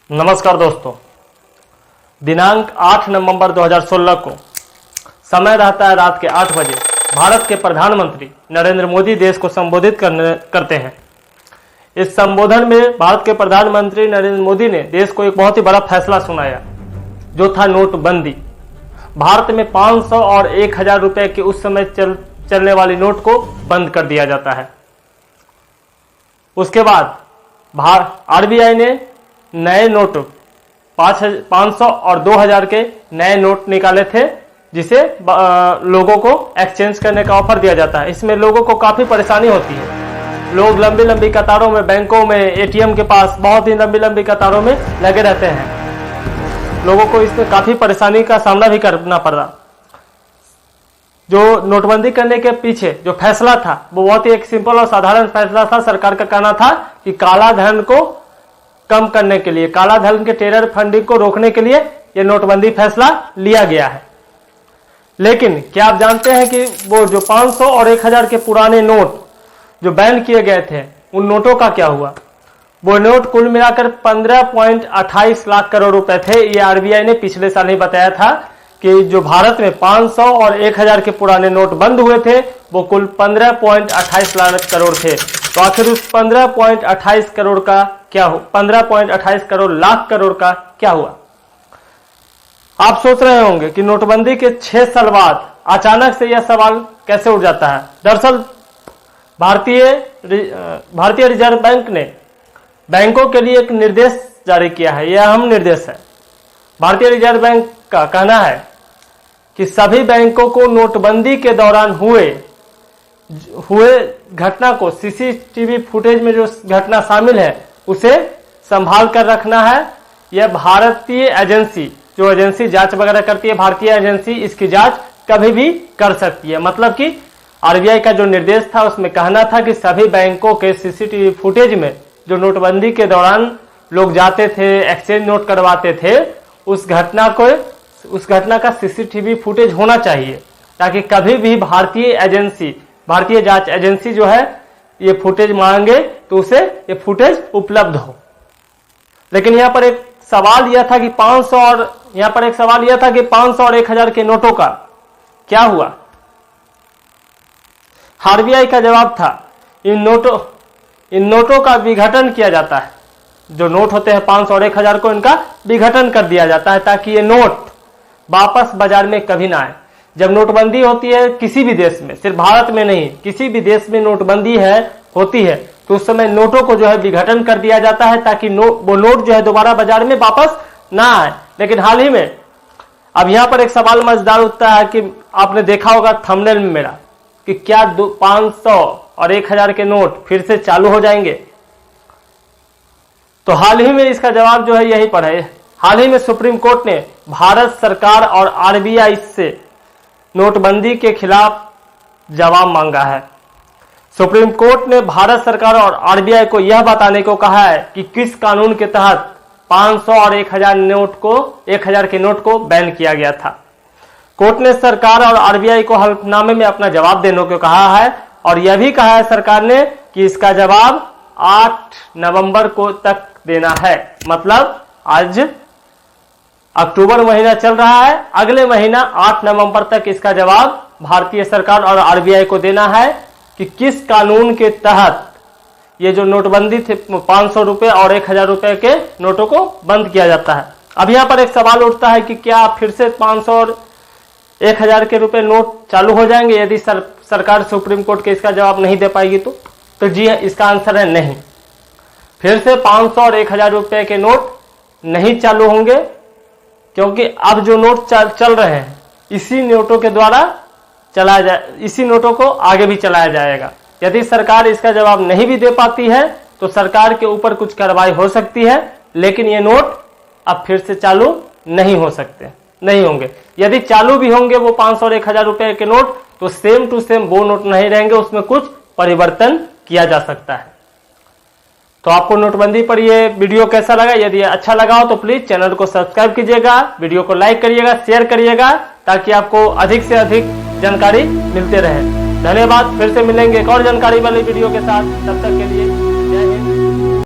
नमस्कार दोस्तों, दिनांक 8 नवंबर 2016 को समय रहता है रात के 8 बजे भारत के प्रधानमंत्री नरेंद्र मोदी देश को संबोधित करते हैं। इस संबोधन में भारत के प्रधानमंत्री नरेंद्र मोदी ने देश को एक बहुत ही बड़ा फैसला सुनाया, जो था नोटबंदी। भारत में 500 और 1000 रुपए के उस समय चलने वाली नोट को बंद कर दिया जाता है। उसके बाद आरबीआई ने नए नोट 500 और 2000 के नए नोट निकाले थे, जिसे लोगों को एक्सचेंज करने का ऑफर दिया जाता है। इसमें लोगों को काफ़ी परेशानी होती है। लोग लंबी लंबी कतारों में, बैंकों में, एटीएम के पास बहुत ही लंबी लंबी कतारों में लगे रहते हैं। लोगों को इसमें काफ़ी परेशानी का सामना भी करना पड़ रहा। जो नोटबंदी करने के पीछे जो फैसला था वो बहुत ही एक सिंपल और साधारण फैसला था। सरकार का कहना था कि काला धन को कम करने के लिए, काला धन के टेरर फंडिंग को रोकने के लिए यह नोटबंदी फैसला लिया गया है। लेकिन क्या आप जानते हैं कि वो जो 500 और 1000 के पुराने नोट जो बैन किए गए थे, उन नोटों का क्या हुआ? वो नोट कुल मिलाकर 15.28 लाख करोड़ रुपए थे। ये आरबीआई ने पिछले साल ही बताया था कि जो भारत में 500 और 1000 के पुराने नोट बंद हुए थे वो कुल 15.28 लाख करोड़ थे। तो आखिर उस 15.28 करोड़ का क्या हो, 15.28 करोड़ लाख करोड़ का क्या हुआ? आप सोच रहे होंगे कि नोटबंदी के 6 साल बाद अचानक से यह सवाल कैसे उठ जाता है। दरअसल भारतीय रिजर्व बैंक ने बैंकों के लिए एक निर्देश जारी किया है। यह अहम निर्देश है। भारतीय रिजर्व बैंक का कहना है कि सभी बैंकों को नोटबंदी के दौरान हुए घटना को, सीसीटीवी फुटेज में जो घटना शामिल है उसे संभाल कर रखना है। यह भारतीय एजेंसी, जो एजेंसी जांच वगैरह करती है, भारतीय एजेंसी इसकी जांच कभी भी कर सकती है। मतलब कि आरबीआई का जो निर्देश था उसमें कहना था कि सभी बैंकों के सीसीटीवी फुटेज में जो नोटबंदी के दौरान लोग जाते थे, एक्सचेंज नोट करवाते थे, उस घटना का सीसीटीवी फुटेज होना चाहिए, ताकि कभी भी भारतीय जांच एजेंसी जो है ये फुटेज मांगे तो उसे ये फुटेज उपलब्ध हो। लेकिन यहाँ पर एक सवाल यह था कि 500 और 1000 के नोटों का क्या हुआ? आरबीआई का जवाब था इन नोटों का विघटन किया जाता है। जो नोट होते हैं 500 और 1000 को, इनका विघटन कर दिया जाता है ताकि ये नोट वापस बाजार में कभी ना आए। जब नोटबंदी होती है किसी भी देश में, सिर्फ भारत में नहीं, किसी भी देश में नोटबंदी होती है तो उस समय नोटों को जो है विघटन कर दिया जाता है ताकि वो नोट जो है दोबारा बाजार में वापस ना आए। लेकिन हाल ही में अब यहाँ पर एक सवाल मजेदार उठता है कि आपने देखा होगा थंबनेल में मेरा कि क्या 500 और 1000 के नोट फिर से चालू हो जाएंगे? तो हाल ही में इसका जवाब जो है यही पर है। हाल ही में सुप्रीम कोर्ट ने भारत सरकार और आरबीआई से नोटबंदी के खिलाफ जवाब मांगा है। सुप्रीम कोर्ट ने भारत सरकार और आरबीआई को यह बताने को कहा है कि किस कानून के तहत 500 और 1000 के नोट को बैन किया गया था। कोर्ट ने सरकार और आरबीआई को हलफनामे में अपना जवाब देने को कहा है और यह भी कहा है सरकार ने कि इसका जवाब 8 नवंबर को तक देना है। मतलब आज अक्टूबर महीना चल रहा है, अगले महीना 8 नवंबर तक इसका जवाब भारतीय सरकार और आरबीआई को देना है कि किस कानून के तहत ये जो नोटबंदी थे 500 रुपए और 1000 रुपए के नोटों को बंद किया जाता है। अब यहाँ पर एक सवाल उठता है कि क्या फिर से 500 और 1000 के रुपए नोट चालू हो जाएंगे यदि सरकार सुप्रीम कोर्ट के इसका जवाब नहीं दे पाएगी? तो जी है, इसका आंसर है नहीं। फिर से 500 और 1000 रुपए के नोट नहीं चालू होंगे, क्योंकि अब जो नोट चल रहे हैं इसी नोटों के द्वारा इसी नोटों को आगे भी चलाया जाएगा। यदि सरकार इसका जवाब नहीं भी दे पाती है तो सरकार के ऊपर कुछ कार्रवाई हो सकती है, लेकिन ये नोट अब फिर से चालू नहीं होंगे। यदि चालू भी होंगे वो 500 और 1000 रुपए के नोट, तो सेम टू सेम वो नोट नहीं रहेंगे, उसमें कुछ परिवर्तन किया जा सकता है। तो आपको नोटबंदी पर ये वीडियो कैसा लगा? यदि अच्छा लगा हो तो प्लीज चैनल को सब्सक्राइब कीजिएगा, वीडियो को लाइक करिएगा, शेयर करिएगा, ताकि आपको अधिक से अधिक जानकारी मिलते रहे। धन्यवाद। फिर से मिलेंगे एक और जानकारी वाली वीडियो के साथ। तब तक के लिए